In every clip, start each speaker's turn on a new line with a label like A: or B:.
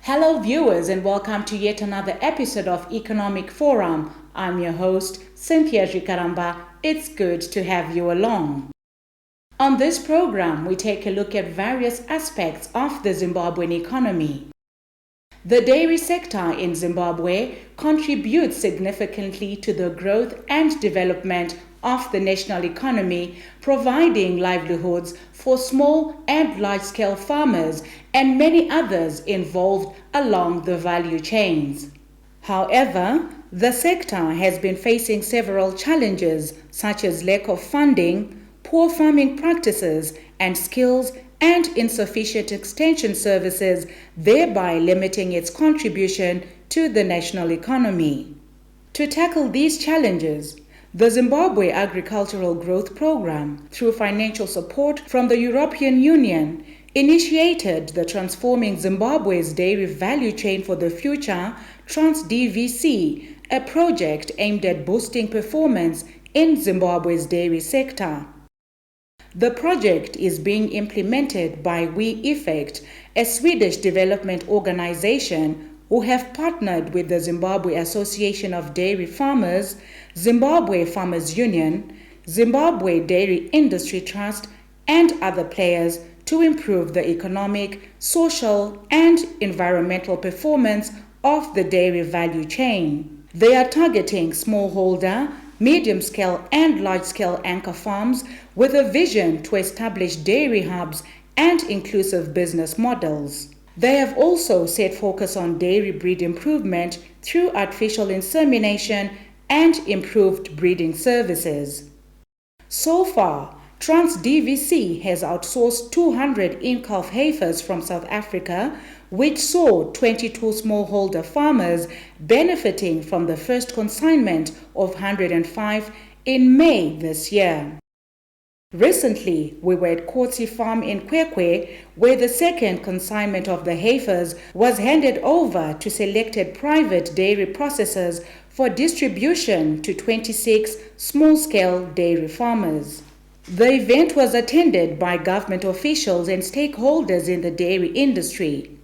A: Hello viewers and welcome to yet another episode of Economic Forum. I'm your host, Cynthia Jikaramba. It's good to have you along. On this program, we take a look at various aspects of the Zimbabwean economy. The dairy sector in Zimbabwe contributes significantly to the growth and development of the national economy, providing livelihoods for small and large-scale farmers and many others involved along the value chains. However, the sector has been facing several challenges such as lack of funding, poor farming practices and skills, and insufficient extension services, thereby limiting its contribution to the national economy. To tackle these challenges, the Zimbabwe Agricultural Growth Program, through financial support from the European Union, initiated the Transforming Zimbabwe's Dairy Value Chain for the Future (TransDVC), a project aimed at boosting performance in Zimbabwe's dairy sector. The project is being implemented by HEIFERS, a Swedish development organization who have partnered with the Zimbabwe Association of Dairy Farmers, Zimbabwe Farmers Union, Zimbabwe Dairy Industry Trust, and other players to improve the economic, social, and environmental performance of the dairy value chain. They are targeting smallholder, medium-scale and large-scale anchor farms with a vision to establish dairy hubs and inclusive business models. They have also set focus on dairy breed improvement through artificial insemination and improved breeding services. So far, TransDVC has outsourced 200 in-calf heifers from South Africa, which saw 22 smallholder farmers benefiting from the first consignment of 105 in May this year. Recently, we were at Kotsi Farm in Kwekwe, where the second consignment of the heifers was handed over to selected private dairy processors for distribution to 26 small-scale dairy farmers. The event was attended by government officials and stakeholders in the dairy industry.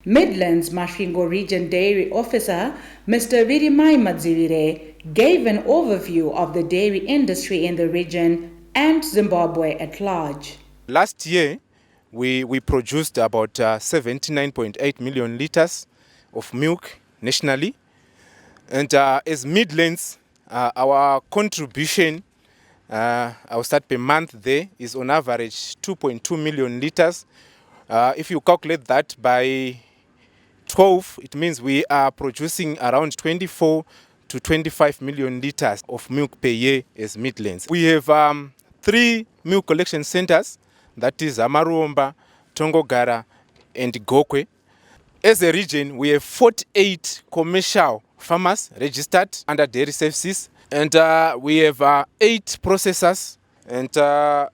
A: Midlands Masvingo Region Dairy Officer, Mr. Virimai Madzivire, gave an overview of the dairy industry in the region and Zimbabwe at large.
B: Last year, we produced about 79.8 million liters of milk nationally. And as Midlands, our contribution, our start per month there is on average 2.2 million liters. If you calculate that by 12, it means we are producing around 24 to 25 million liters of milk per year as Midlands. We have 3 milk collection centers, that is Amaruomba, Tongogara, and Gokwe. As a region, we have 48 commercial farmers registered under dairy services, and we have 8 processors. And I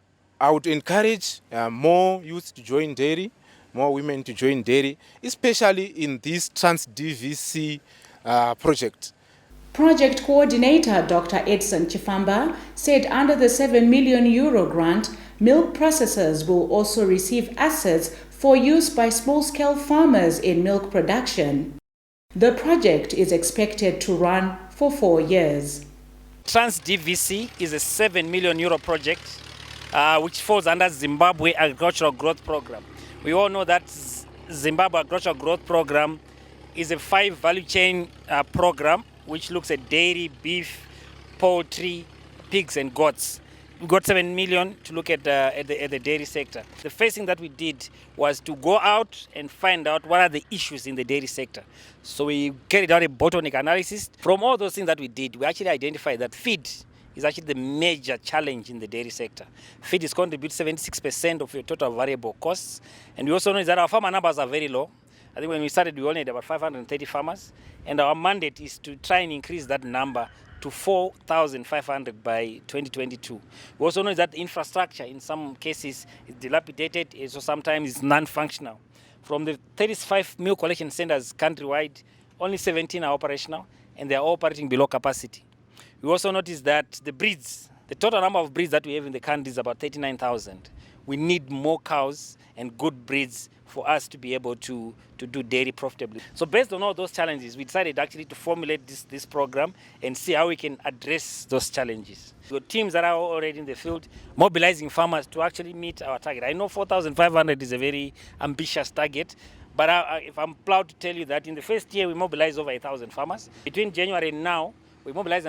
B: would encourage more youth to join dairy, more women to join dairy, especially in this TransDVC project.
A: Project coordinator Dr. Edson Chifamba said under the €7 million grant, milk processors will also receive assets for use by small-scale farmers in milk production. The project is expected to run for 4 years.
C: TransDVC is a €7 million project which falls under Zimbabwe Agricultural Growth Program. We all know that Zimbabwe Agricultural Growth Program is a 5 value chain program which looks at dairy, beef, poultry, pigs and goats. We got 7 million to look at the dairy sector. The first thing that we did was to go out and find out what are the issues in the dairy sector. So we carried out a bottleneck analysis. From all those things that we did, we actually identified that feed is actually the major challenge in the dairy sector. Feed is contributes 76% of your total variable costs. And we also know that our farmer numbers are very low. I think when we started, we only had about 530 farmers. And our mandate is to try and increase that number to 4,500 by 2022. We also know that infrastructure in some cases is dilapidated, so sometimes it's non-functional. From the 35 milk collection centers countrywide, only 17 are operational, and they are operating below capacity. We also noticed that the breeds, the total number of breeds that we have in the country is about 39,000. We need more cows and good breeds for us to be able to do dairy profitably. So based on all those challenges, we decided actually to formulate this program and see how we can address those challenges. We've got teams that are already in the field mobilizing farmers to actually meet our target. I know 4,500 is a very ambitious target, but if I'm proud to tell you that in the first year we mobilized over 1,000 farmers. Between January and now, we mobilized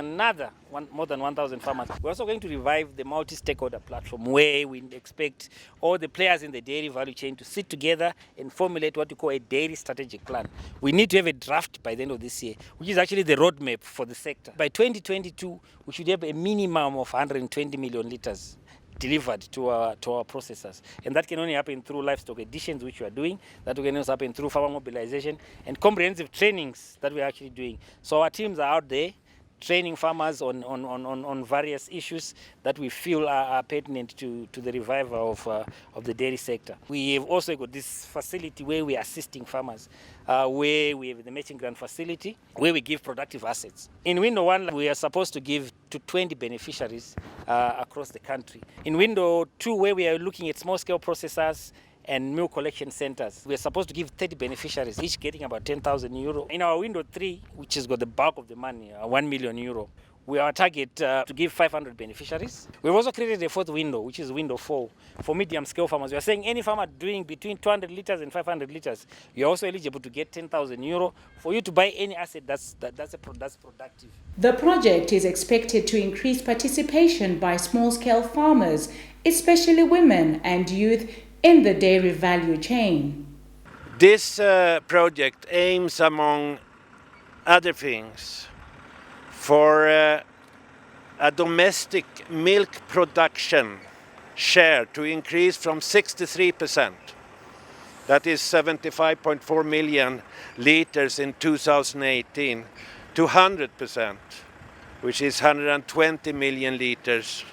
C: more than 1,000 farmers. We're also going to revive the multi-stakeholder platform where we expect all the players in the dairy value chain to sit together and formulate what we call a dairy strategic plan. We need to have a draft by the end of this year, which is actually the roadmap for the sector. By 2022, we should have a minimum of 120 million litres delivered to our processors. And that can only happen through livestock additions, which we are doing. That can also happen through farmer mobilization and comprehensive trainings that we are actually doing. So our teams are out there training farmers on various issues that we feel are pertinent to the revival of the dairy sector. We have also got this facility where we are assisting farmers, where we have the matching grant facility, where we give productive assets. In window one, we are supposed to give to 20 beneficiaries across the country. In window two, where we are looking at small-scale processors and milk collection centers, we are supposed to give 30 beneficiaries, each getting about 10,000 euro. In our window 3, which has got the bulk of the money, 1 million euro, we are target to give 500 beneficiaries. We've also created a fourth window, which is window 4, for medium-scale farmers. We are saying any farmer doing between 200 litres and 500 litres, you're also eligible to get 10,000 euro for you to buy any asset that's productive.
A: The project is expected to increase participation by small-scale farmers, especially women and youth, in the dairy value chain.
D: This project aims, among other things, for a domestic milk production share to increase from 63%, that is 75.4 million litres in 2018, to 100%, which is 120 million litres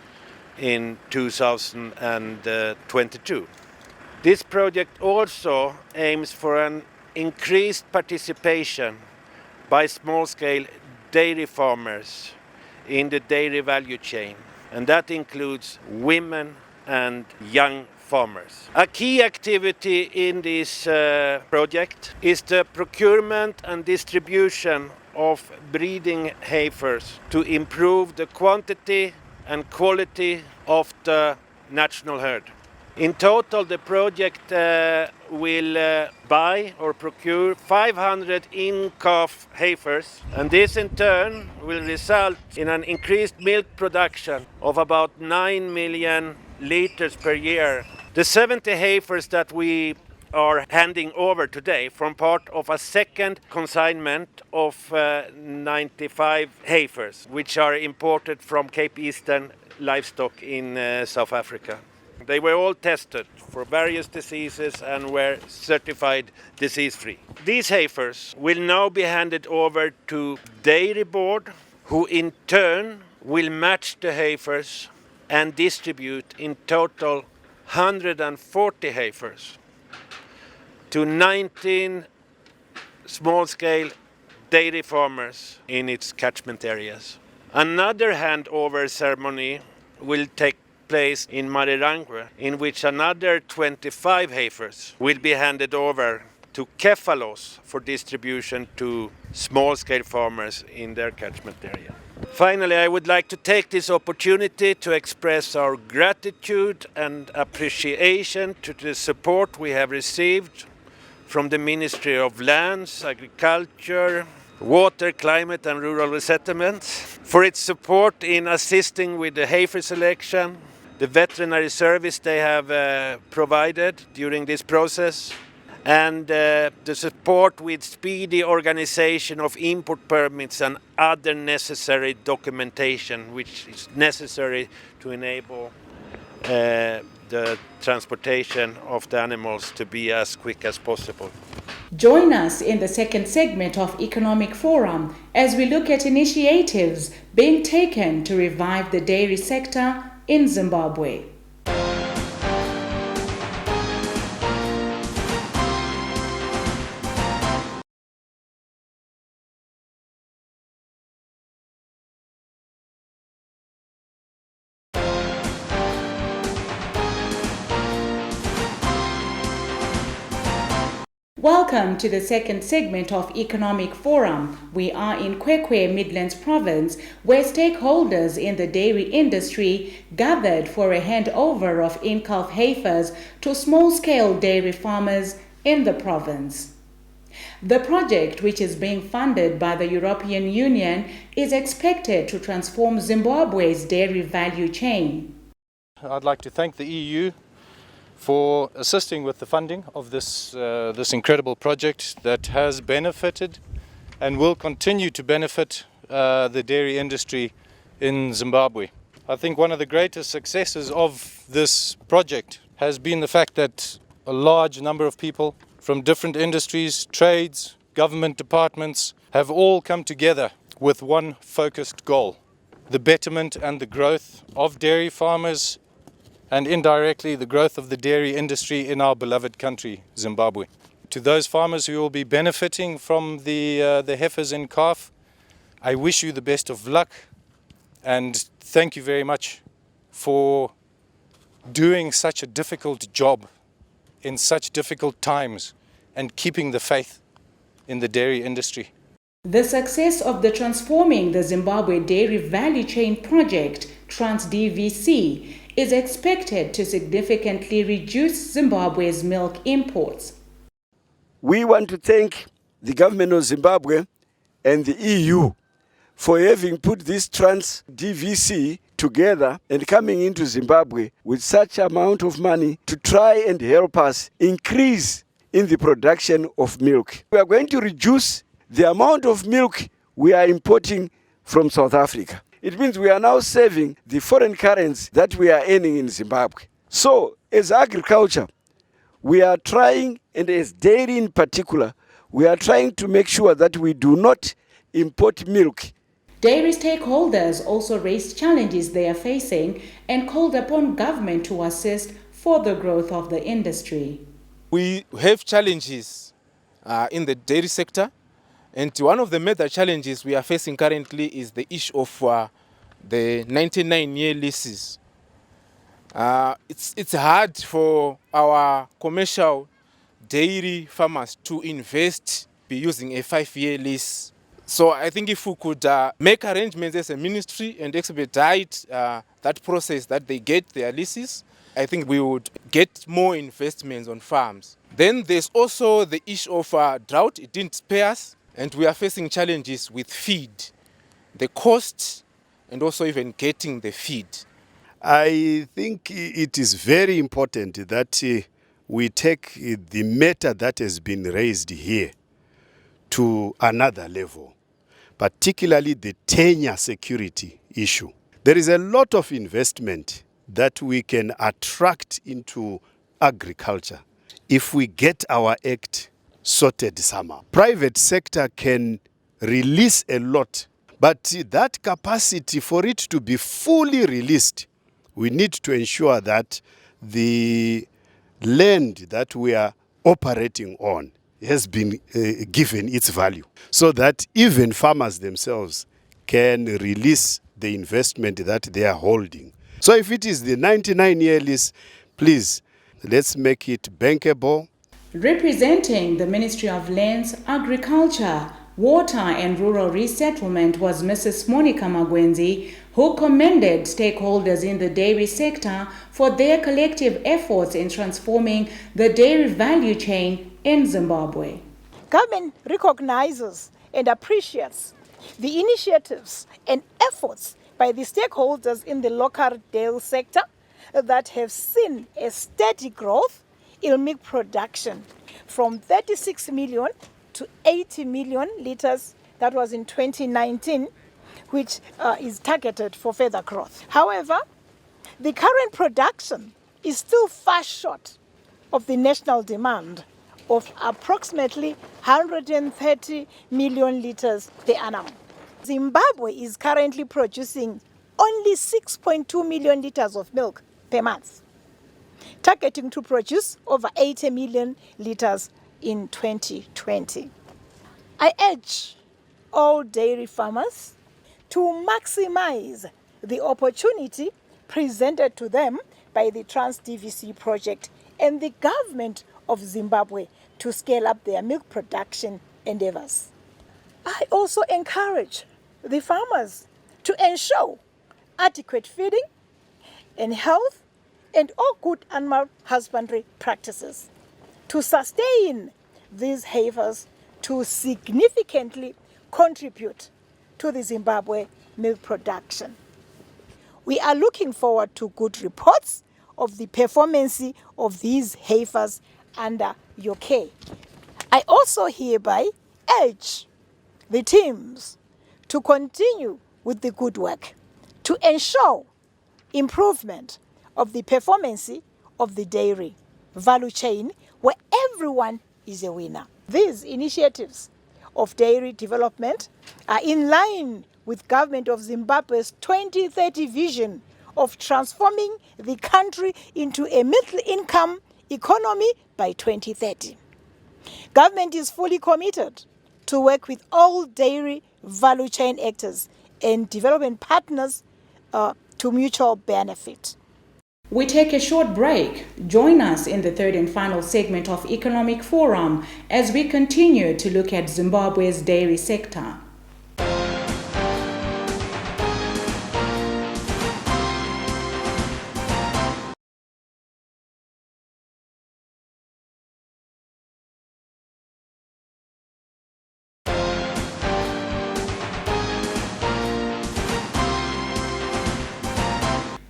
D: in 2022. This project also aims for an increased participation by small-scale dairy farmers in the dairy value chain, and that includes women and young farmers. A key activity in this project is the procurement and distribution of breeding heifers to improve the quantity and quality of the national herd. In total, the project will buy or procure 500 in-calf heifers, and this in turn will result in an increased milk production of about 9 million litres per year. The 70 heifers that we are handing over today form part of a second consignment of 95 heifers, which are imported from Cape Eastern livestock in South Africa. They were all tested for various diseases and were certified disease-free. These heifers will now be handed over to Dairy Board, who in turn will match the heifers and distribute in total 140 heifers to 19 small-scale dairy farmers in its catchment areas. Another handover ceremony will take place in Marirankwe, in which another 25 heifers will be handed over to Kefalos for distribution to small-scale farmers in their catchment area. Finally, I would like to take this opportunity to express our gratitude and appreciation to the support we have received from the Ministry of Lands, Agriculture, Water, Climate and Rural Resettlement, for its support in assisting with the heifer selection, the veterinary service they have provided during this process, and the support with speedy organization of import permits and other necessary documentation which is necessary to enable the transportation of the animals to be as quick as possible.
A: Join us in the second segment of Economic Forum as we look at initiatives being taken to revive the dairy sector in Zimbabwe. Welcome to the second segment of Economic Forum. We are in Kwekwe, Midlands Province, where stakeholders in the dairy industry gathered for a handover of in-calf heifers to small-scale dairy farmers in the province. The project, which is being funded by the European Union, is expected to transform Zimbabwe's dairy value chain.
E: I'd like to thank the EU for assisting with the funding of this incredible project that has benefited and will continue to benefit the dairy industry in Zimbabwe. I think one of the greatest successes of this project has been the fact that a large number of people from different industries, trades, government departments have all come together with one focused goal: the betterment and the growth of dairy farmers and indirectly the growth of the dairy industry in our beloved country, Zimbabwe. To those farmers who will be benefiting from the heifers in calf, I wish you the best of luck and thank you very much for doing such a difficult job in such difficult times and keeping the faith in the dairy industry.
A: The success of the Transforming the Zimbabwe Dairy Value Chain project, TransDVC, is expected to significantly reduce Zimbabwe's milk imports.
F: We want to thank the government of Zimbabwe and the EU for having put this TransDVC together and coming into Zimbabwe with such amount of money to try and help us increase in the production of milk. We are going to reduce the amount of milk we are importing from South Africa. It means we are now saving the foreign currency that we are earning in Zimbabwe. So, as agriculture, we are trying, and as dairy in particular, we are trying to make sure that we do not import milk.
A: Dairy stakeholders also raised challenges they are facing and called upon government to assist for the growth of the industry.
B: We have challenges in the dairy sector. And one of the major challenges we are facing currently is the issue of the 99-year leases. It's hard for our commercial dairy farmers to invest, be using a 5-year lease. So I think if we could make arrangements as a ministry and expedite that process that they get their leases, I think we would get more investments on farms. Then there's also the issue of drought. It didn't spare us. And we are facing challenges with feed, the cost, and also even getting the feed.
G: I think it is very important that we take the matter that has been raised here to another level, particularly the tenure security issue. There is a lot of investment that we can attract into agriculture if we get our act sorted somehow. Private sector can release a lot, but that capacity for it to be fully released, we need to ensure that the land that we are operating on has been given its value, so that even farmers themselves can release the investment that they are holding. So if it is the 99-year lease, please, let's make it bankable.
A: Representing the Ministry of Lands, Agriculture, Water and Rural Resettlement was Mrs. Monica Magwenzi, who commended stakeholders in the dairy sector for their collective efforts in transforming the dairy value chain in Zimbabwe.
H: Government recognizes and appreciates the initiatives and efforts by the stakeholders in the local dairy sector that have seen a steady growth in milk production from 36 million to 80 million litres, that was in 2019, which is targeted for further growth. However, the current production is still far short of the national demand of approximately 130 million litres per annum. Zimbabwe is currently producing only 6.2 million litres of milk per month, targeting to produce over 80 million litres in 2020. I urge all dairy farmers to maximize the opportunity presented to them by the TransDVC project and the government of Zimbabwe to scale up their milk production endeavors. I also encourage the farmers to ensure adequate feeding and health and all good animal husbandry practices to sustain these heifers to significantly contribute to the Zimbabwe milk production. We are looking forward to good reports of the performance of these heifers under your care. I also hereby urge the teams to continue with the good work to ensure improvement of the performance of the dairy value chain where everyone is a winner. These initiatives of dairy development are in line with Government of Zimbabwe's 2030 vision of transforming the country into a middle-income economy by 2030. Government is fully committed to work with all dairy value chain actors and development partners to mutual benefit.
A: We take a short break. Join us in the third and final segment of Economic Forum as we continue to look at Zimbabwe's dairy sector.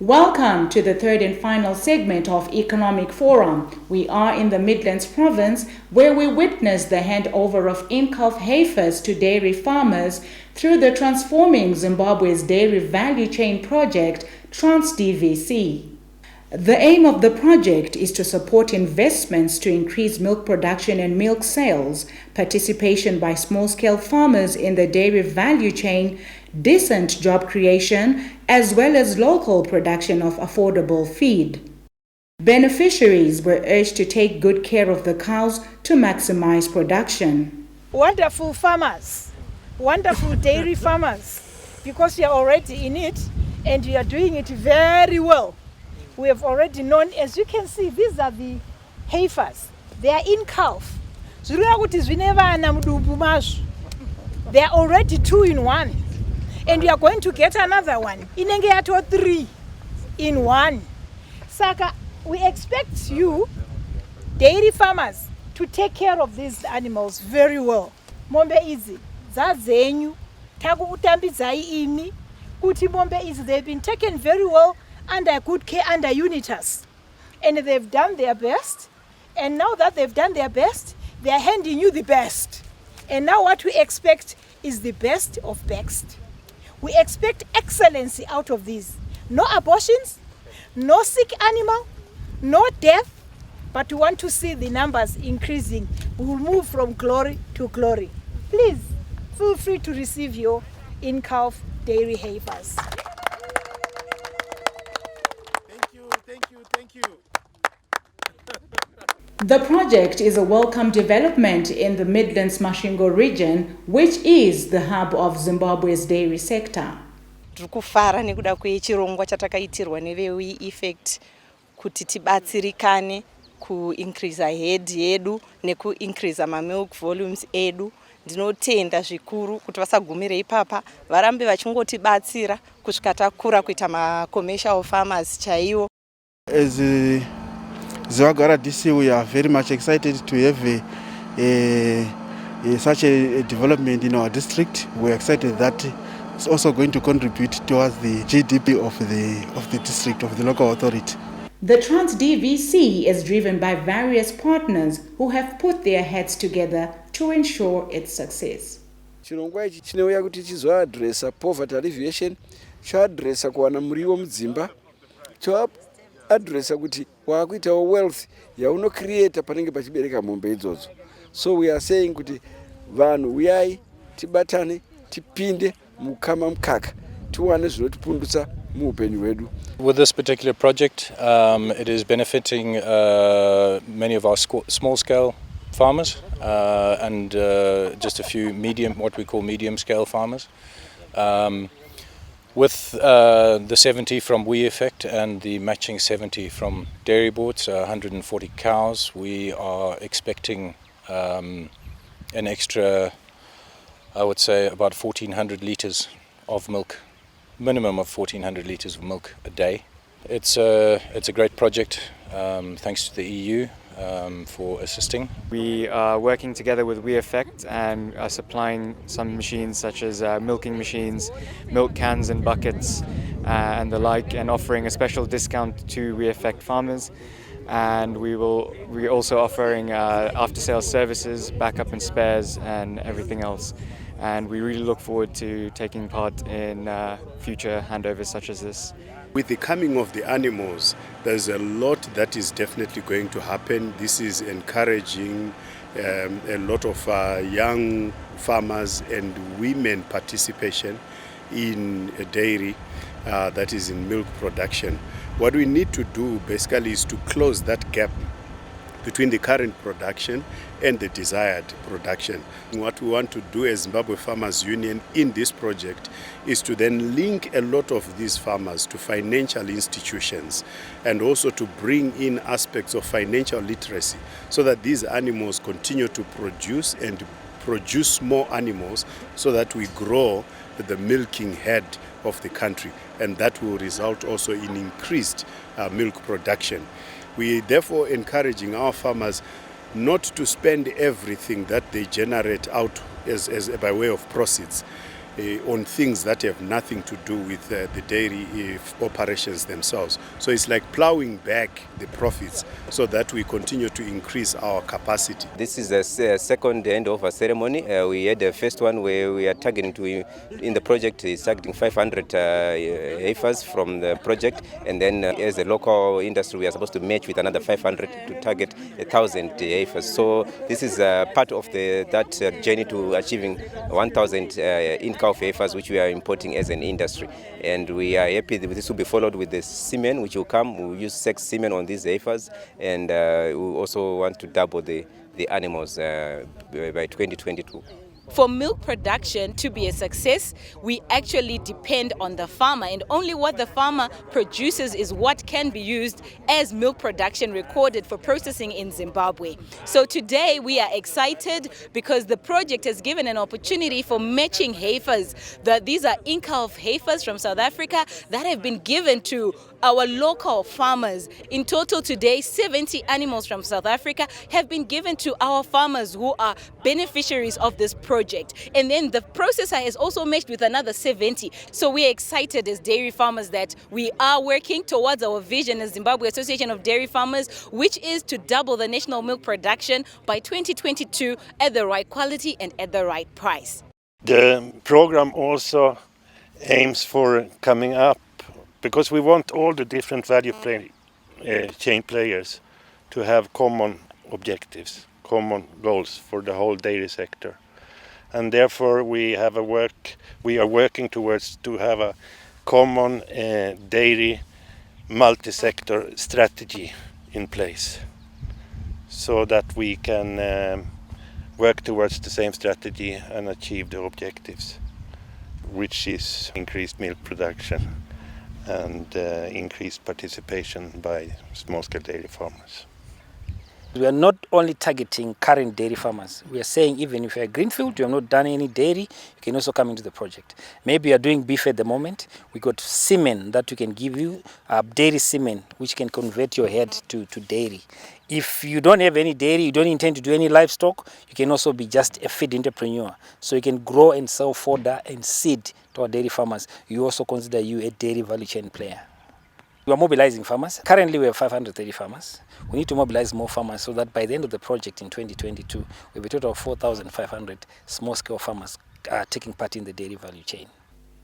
A: Welcome to the third and final segment of Economic Forum. We are in the Midlands province where we witness the handover of in-calf heifers to dairy farmers through the Transforming Zimbabwe's Dairy Value Chain project, TransDVC. The aim of the project is to support investments to increase milk production and milk sales, participation by small-scale farmers in the dairy value chain, decent job creation, as well as local production of affordable feed. Beneficiaries were urged to take good care of the cows to maximize production.
H: Wonderful farmers, wonderful dairy farmers, because you are already in it and you are doing it very well. We have already known, as you can see, these are the heifers. They are in calf. They are already 2 in 1. And we are going to get another one. Inenge yato 3 in 1. Saka, we expect you, dairy farmers, to take care of these animals very well. Mombe izi, zazenyu, taku utambidzai ini, kuti mombe izi, they've been taken very well under good care, under Unitas. And they've done their best. And now that they've done their best, they are handing you the best. And now what we expect is the best of best. We expect excellency out of these. No abortions, no sick animal, no death, but we want to see the numbers increasing. We will move from glory to glory. Please, feel free to receive your in-calf dairy heifers.
B: Thank you.
A: The project is a welcome development in the Midlands Masvingo region, which is the hub of Zimbabwe's dairy sector.
I: Kufara nekuda kwechirongwa chatakaitirwa neveHEIFERS kuti tibatsirikane ku-increase head yedu neku-increase milk volumes edu. Ndinotenda zvikuru kuti vasagumire ipapa, varambe vachingotibatsira kusvika takura kuita ma-commercial farmers chaiwo.
J: As Zawagara DC, we are very much excited to have such a development in our district. We are excited that it's also going to contribute towards the GDP of the district, of the local authority.
A: The TransDVC is driven by various partners who have put their heads together to ensure its success.
F: Chirongwa ichi chinouya kuti chizoadressa poverty alleviation, choadressa kuwana muriwo mudzimba, choadressa kuti wakuitawo wealth yaunocreata panenge pachibereka mombe idzodzo. So we are saying kuti vanhu uyai tibatane tipinde mukama mukaka tiwane zvinotipundutsa muupenyu hwedu.
E: With this particular project, it is benefiting many of our small-scale farmers and just a few what we call medium-scale farmers. With the 70 from HEIFERS and the matching 70 from dairy boards, 140 cows, we are expecting an extra, I would say, about 1,400 litres of milk, minimum of 1,400 litres of milk a day. It's a great project, thanks to the EU for assisting.
K: We are working together with HEIFERS and are supplying some machines such as milking machines, milk cans and buckets and the like, and offering a special discount to HEIFERS farmers. And we're also offering after-sales services, backup and spares and everything else. And we really look forward to taking part in future handovers such as this.
G: With the coming of the animals, there's a lot that is definitely going to happen. This is encouraging a lot of young farmers and women participation in a dairy, that is in milk production. What we need to do basically is to close that gap between the current production and the desired production. What we want to do as Zimbabwe Farmers Union in this project is to then link a lot of these farmers to financial institutions and also to bring in aspects of financial literacy so that these animals continue to produce and produce more animals so that we grow the milking head of the country, and that will result also in increased milk production. We are therefore encouraging our farmers not to spend everything that they generate out as by way of proceeds on things that have nothing to do with the dairy operations themselves. So it's like plowing back the profits so that we continue to increase our capacity.
L: This is the second handover ceremony. We had the first one where we are targeting to, in the project, is targeting 500 HEIFERS from the project, and then as a local industry we are supposed to match with another 500 to target 1,000 HEIFERS. So this is part of that journey to achieving 1,000 in-cow HEIFERS, which we are importing as an industry, and we are happy that this will be followed with the semen which will come. We will use sex semen on these HEIFERS, and we also want to double the animals by 2022.
M: For milk production to be a success, we actually depend on the farmer, and only what the farmer produces is what can be used as milk production recorded for processing in Zimbabwe. So today we are excited because the project has given an opportunity for matching HEIFERS. These are in-calf HEIFERS from South Africa that have been given to our local farmers. In total today, 70 animals from South Africa have been given to our farmers who are beneficiaries of this project. And then the processor has also matched with another 70. So we are excited as dairy farmers that we are working towards our vision as Zimbabwe Association of Dairy Farmers, which is to double the national milk production by 2022 at the right quality and at the right price.
D: The program also aims for coming up, because we want all the different value chain players to have common objectives, common goals for the whole dairy sector. And therefore we are working towards to have a common dairy multi-sector strategy in place, so that we can work towards the same strategy and achieve the objectives, which is increased milk production and increased participation by small-scale dairy farmers.
C: We are not only targeting current dairy farmers. We are saying even if you're a greenfield, you have not done any dairy, you can also come into the project. Maybe you are doing beef at the moment. We got semen that we can give you, dairy semen, which can convert your head to dairy. If you don't have any dairy, you don't intend to do any livestock, you can also be just a feed entrepreneur. So you can grow and sell fodder and seed to our dairy farmers. You also consider you a dairy value chain player. We are mobilizing farmers. Currently we have 530 farmers. We need to mobilize more farmers so that by the end of the project in 2022, we have a total of 4,500 small-scale farmers taking part in the dairy value chain.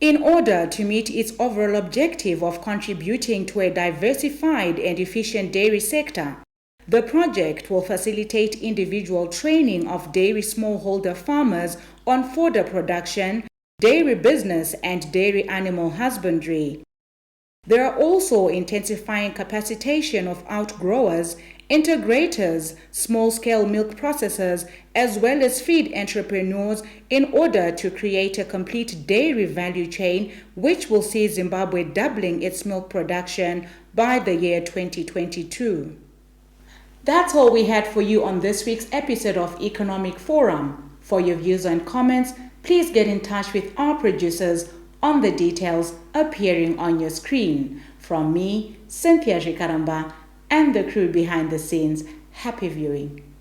A: In order to meet its overall objective of contributing to a diversified and efficient dairy sector, the project will facilitate individual training of dairy smallholder farmers on fodder production, dairy business, and dairy animal husbandry. They are also intensifying capacitation of outgrowers, integrators, small-scale milk processors, as well as feed entrepreneurs in order to create a complete dairy value chain, which will see Zimbabwe doubling its milk production by the year 2022. That's all we had for you on this week's episode of Economic Forum. For your views and comments, please get in touch with our producers on the details appearing on your screen. From me, Cynthia Jikaramba, and the crew behind the scenes, happy viewing.